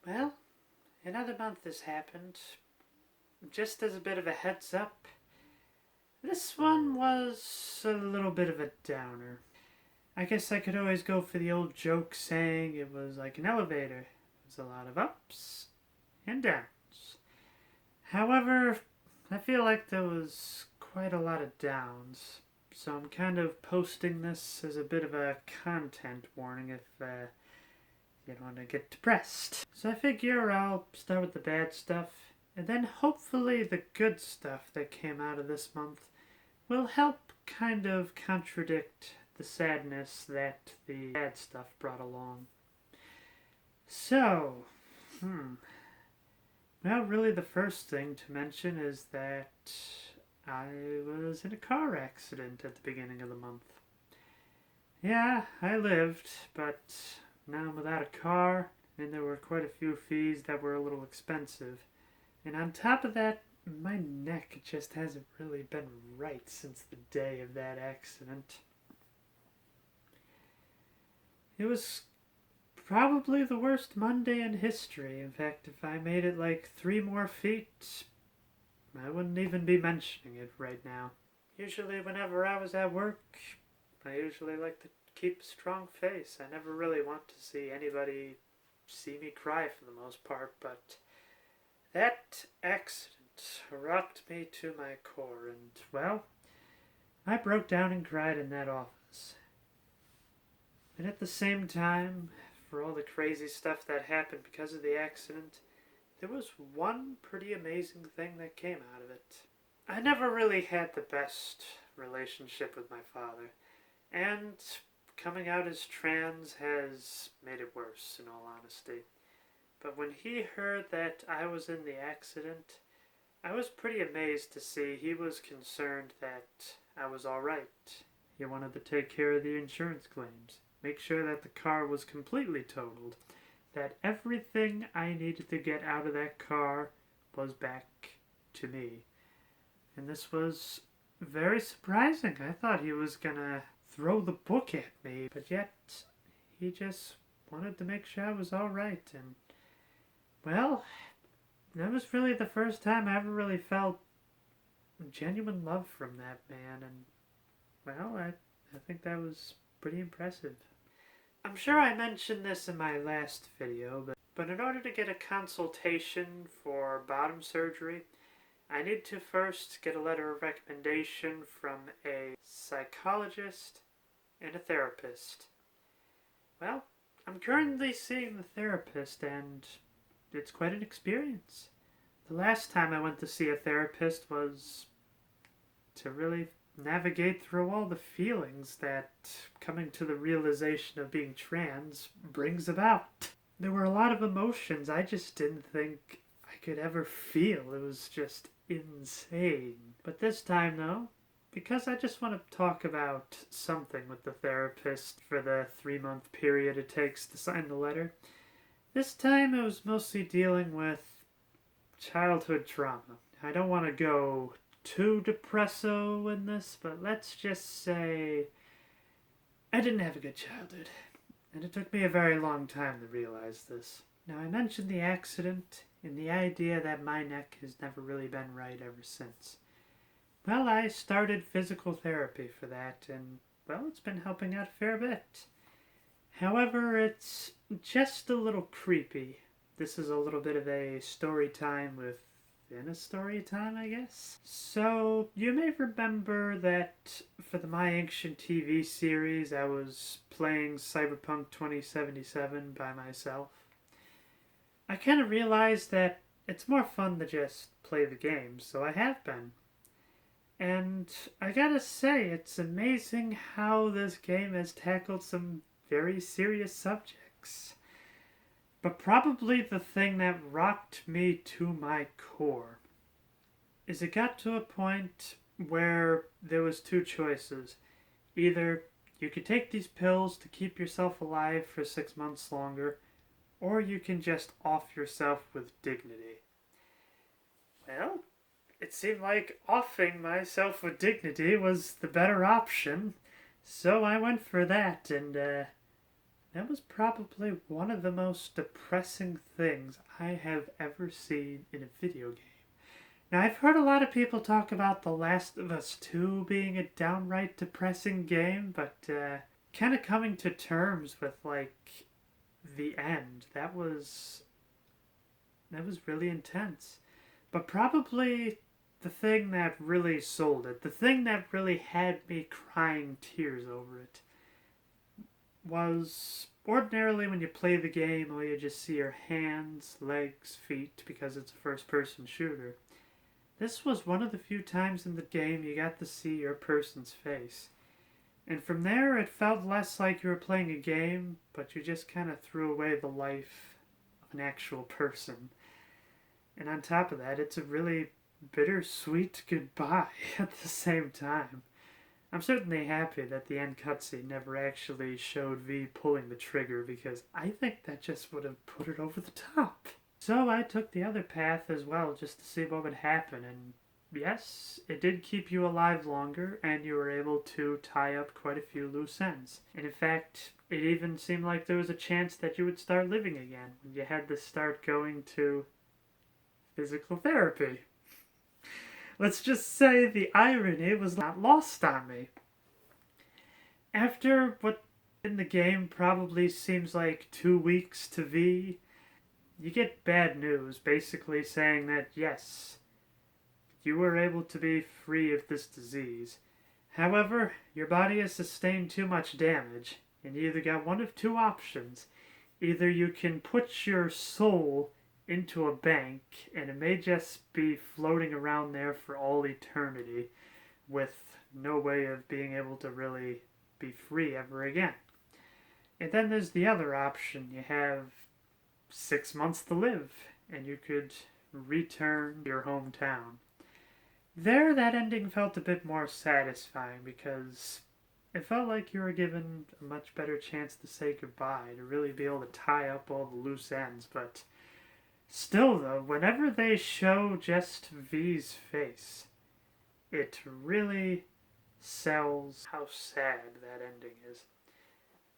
Well, another month has happened. Just as a bit of a heads up, this one was a little bit of a downer. I guess I could always go for the old joke saying it was like an elevator. It was a lot of ups and downs. However, I feel like there was quite a lot of downs. So I'm kind of posting this as a bit of a content warning if you don't want to get depressed. So I figure I'll start with the bad stuff, and then hopefully the good stuff that came out of this month will help kind of contradict the sadness that the bad stuff brought along. So, well, really the first thing to mention is that I was in a car accident at the beginning of the month. Yeah, I lived, but now I'm without a car, and there were quite a few fees that were a little expensive. And on top of that, my neck just hasn't really been right since the day of that accident. It was probably the worst Monday in history. In fact, if I made it like 3 more feet, I wouldn't even be mentioning it right now. Usually whenever I was at work, I usually like to keep a strong face. I never really want to see anybody see me cry for the most part, but that accident rocked me to my core, and, well, I broke down and cried in that office. And at the same time, for all the crazy stuff that happened because of the accident, there was one pretty amazing thing that came out of it. I never really had the best relationship with my father, and coming out as trans has made it worse, in all honesty. But when he heard that I was in the accident, I was pretty amazed to see he was concerned that I was alright. He wanted to take care of the insurance claims, make sure that the car was completely totaled, that everything I needed to get out of that car was back to me. And this was very surprising. I thought he was gonna throw the book at me, but yet he just wanted to make sure I was alright. And, well, that was really the first time I ever really felt genuine love from that man. And, well, I think that was pretty impressive. I'm sure I mentioned this in my last video, but in order to get a consultation for bottom surgery, I need to first get a letter of recommendation from a psychologist and a therapist. Well, I'm currently seeing the therapist, and it's quite an experience. The last time I went to see a therapist was to really navigate through all the feelings that coming to the realization of being trans brings about. There were a lot of emotions I just didn't think I could ever feel. It was just insane. But this time, though, because I just want to talk about something with the therapist for the 3-month period it takes to sign the letter, this time it was mostly dealing with childhood trauma. I don't want to go too depresso in this, but let's just say I didn't have a good childhood, and it took me a very long time to realize this. Now, I mentioned the accident and the idea that my neck has never really been right ever since. Well, I started physical therapy for that, and, well, it's been helping out a fair bit. However, it's just a little creepy. This is a little bit of a story time within a story time, I guess. So, you may remember that for the My Ancient TV series, I was playing Cyberpunk 2077 by myself. I kind of realized that it's more fun to just play the game, so I have been. And I gotta say, it's amazing how this game has tackled some very serious subjects. But probably the thing that rocked me to my core is it got to a point where there was 2 choices. Either you could take these pills to keep yourself alive for 6 months longer, or you can just off yourself with dignity. Well, it seemed like offing myself with dignity was the better option, so I went for that, and That was probably one of the most depressing things I have ever seen in a video game. Now, I've heard a lot of people talk about The Last of Us 2 being a downright depressing game, but kind of coming to terms with, like, the end, that was really intense. But probably the thing that really sold it, the thing that really had me crying tears over it, was ordinarily when you play the game, all you just see your hands, legs, feet, because it's a first person shooter. This was one of the few times in the game you got to see your person's face. And from there, it felt less like you were playing a game, but you just kind of threw away the life of an actual person. And on top of that, it's a really bittersweet goodbye at the same time. I'm certainly happy that the end cutscene never actually showed V pulling the trigger, because I think that just would have put it over the top. So I took the other path as well, just to see what would happen, and yes, it did keep you alive longer, and you were able to tie up quite a few loose ends. And in fact, it even seemed like there was a chance that you would start living again when you had to start going to physical therapy. Let's just say the irony was not lost on me. After what in the game probably seems like 2 weeks to V, you get bad news basically saying that yes, you were able to be free of this disease. However, your body has sustained too much damage, and you either got one of two options. Either you can put your soul into a bank, and it may just be floating around there for all eternity, with no way of being able to really be free ever again. And then there's the other option. You have 6 months to live, and you could return to your hometown. There, that ending felt a bit more satisfying, because it felt like you were given a much better chance to say goodbye, to really be able to tie up all the loose ends. But still, though, whenever they show just V's face, it really sells how sad that ending is.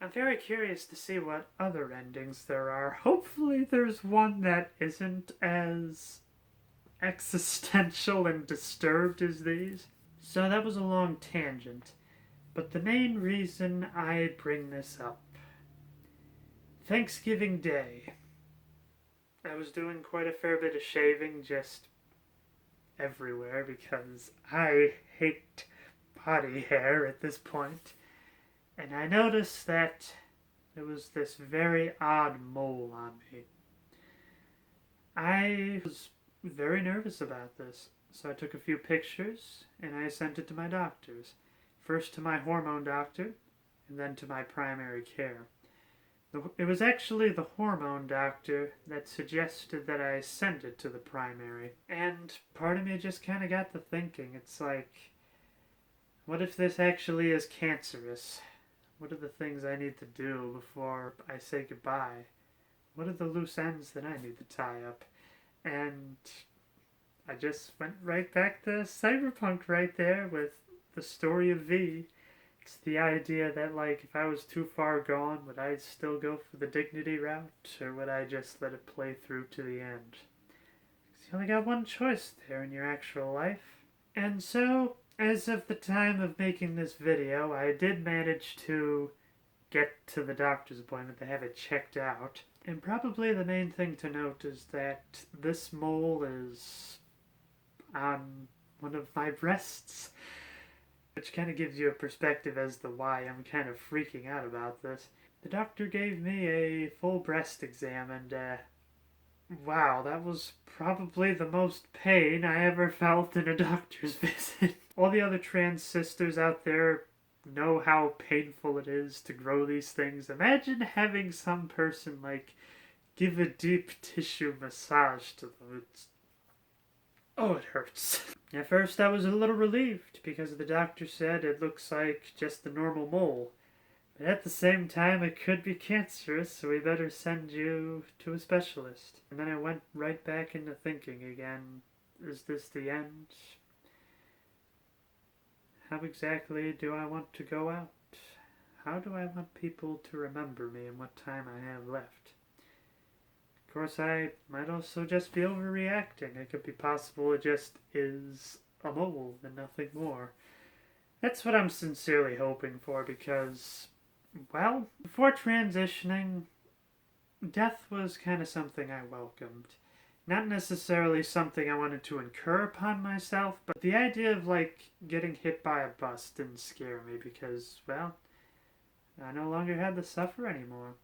I'm very curious to see what other endings there are. Hopefully there's one that isn't as existential and disturbed as these. So that was a long tangent, but the main reason I bring this up. Thanksgiving Day. I was doing quite a fair bit of shaving just everywhere because I hate body hair at this point. And I noticed that there was this very odd mole on me. I was very nervous about this, so I took a few pictures and I sent it to my doctors. First to my hormone doctor, and then to my primary care. It was actually the hormone doctor that suggested that I send it to the primary. And part of me just kind of got to thinking, it's like, what if this actually is cancerous? What are the things I need to do before I say goodbye? What are the loose ends that I need to tie up? And I just went right back to Cyberpunk right there with the story of V. It's the idea that, like, if I was too far gone, would I still go for the dignity route, or would I just let it play through to the end? Because you only got one choice there in your actual life. And so, as of the time of making this video, I did manage to get to the doctor's appointment to have it checked out. And probably the main thing to note is that this mole is on one of my breasts, which kind of gives you a perspective as to why I'm kind of freaking out about this. The doctor gave me a full breast exam, and wow, that was probably the most pain I ever felt in a doctor's visit. All the other trans sisters out there know how painful it is to grow these things. Imagine having some person, like, give a deep tissue massage to them. Oh, it hurts. At first I was a little relieved, because the doctor said it looks like just a normal mole. But at the same time, it could be cancerous, so we better send you to a specialist. And then I went right back into thinking again. Is this the end? How exactly do I want to go out? how do I want people to remember me and what time I have left? Of course, I might also just be overreacting. It could be possible it just is a mole and nothing more. That's what I'm sincerely hoping for because, well, before transitioning, death was kind of something I welcomed. Not necessarily something I wanted to incur upon myself, but the idea of, like, getting hit by a bus didn't scare me because, well, I no longer had to suffer anymore.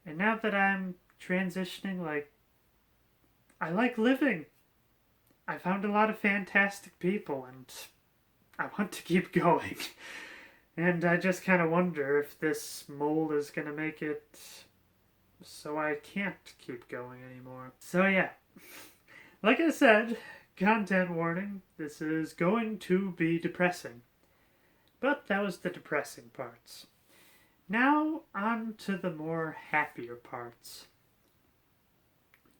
And now that I'm transitioning, like, I like living. I found a lot of fantastic people, and I want to keep going. And I just kind of wonder if this mold is going to make it so I can't keep going anymore. So yeah, like I said, content warning, this is going to be depressing. But that was the depressing parts. Now on to the more happier parts.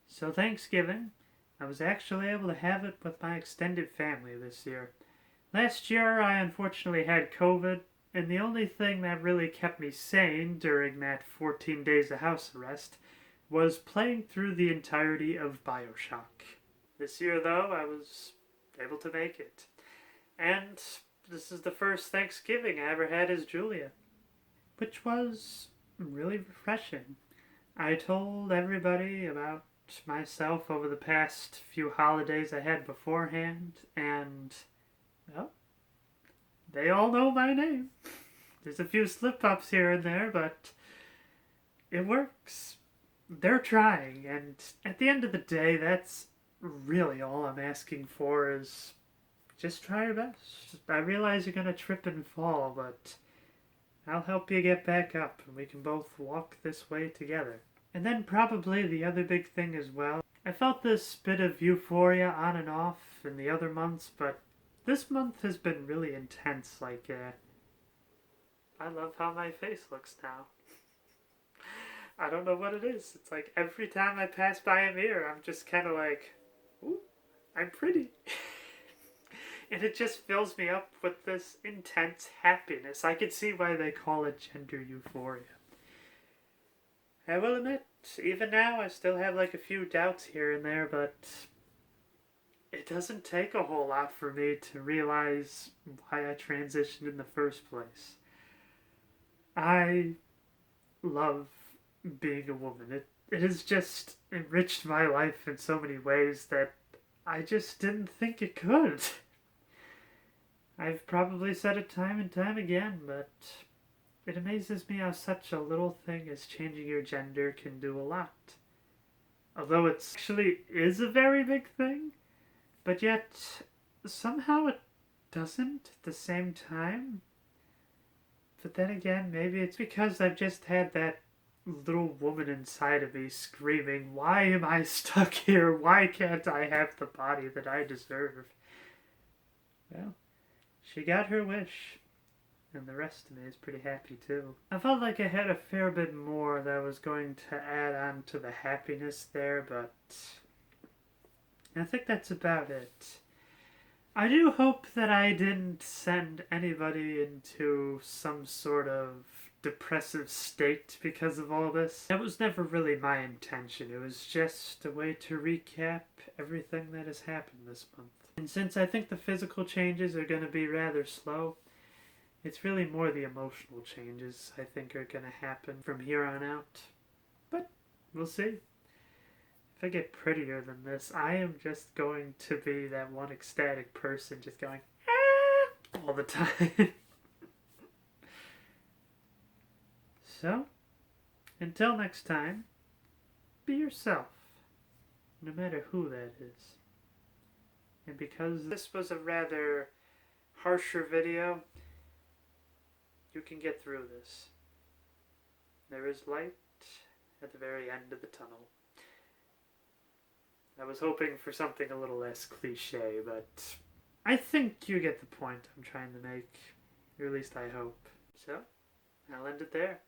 So Thanksgiving, I was actually able to have it with my extended family this year. Last year I unfortunately had COVID, and the only thing that really kept me sane during that 14 days of house arrest was playing through the entirety of BioShock. This year, though, I was able to make it. And this is the first Thanksgiving I ever had as Julia, which was really refreshing. I told everybody about myself over the past few holidays I had beforehand, and, well, they all know my name. There's a few slip-ups here and there, but it works. They're trying, and at the end of the day, that's really all I'm asking for is just try your best. I realize you're going to trip and fall, but I'll help you get back up, and we can both walk this way together. And then probably the other big thing as well, I felt this bit of euphoria on and off in the other months, but this month has been really intense. Like, I love how my face looks now. I don't know what it is. It's like every time I pass by a mirror, I'm just kind of like, ooh, I'm pretty. And it just fills me up with this intense happiness. I can see why they call it gender euphoria. I will admit, even now I still have like a few doubts here and there, but it doesn't take a whole lot for me to realize why I transitioned in the first place. I love being a woman. It has just enriched my life in so many ways that I just didn't think it could. I've probably said it time and time again, but it amazes me how such a little thing as changing your gender can do a lot. Although it actually is a very big thing, but yet somehow it doesn't at the same time. But then again, maybe it's because I've just had that little woman inside of me screaming, why am I stuck here? Why can't I have the body that I deserve? Well, she got her wish. And the rest of me is pretty happy too. I felt like I had a fair bit more that I was going to add on to the happiness there, but I think that's about it. I do hope that I didn't send anybody into some sort of depressive state because of all this. That was never really my intention. It was just a way to recap everything that has happened this month. And since I think the physical changes are going to be rather slow, it's really more the emotional changes I think are going to happen from here on out. But we'll see. If I get prettier than this, I am just going to be that one ecstatic person just going, ah, all the time. So, until next time, be yourself, no matter who that is. And because this was a rather harsher video, you can get through this. There is light at the very end of the tunnel. I was hoping for something a little less cliche, but I think you get the point I'm trying to make. Or at least I hope. So, I'll end it there.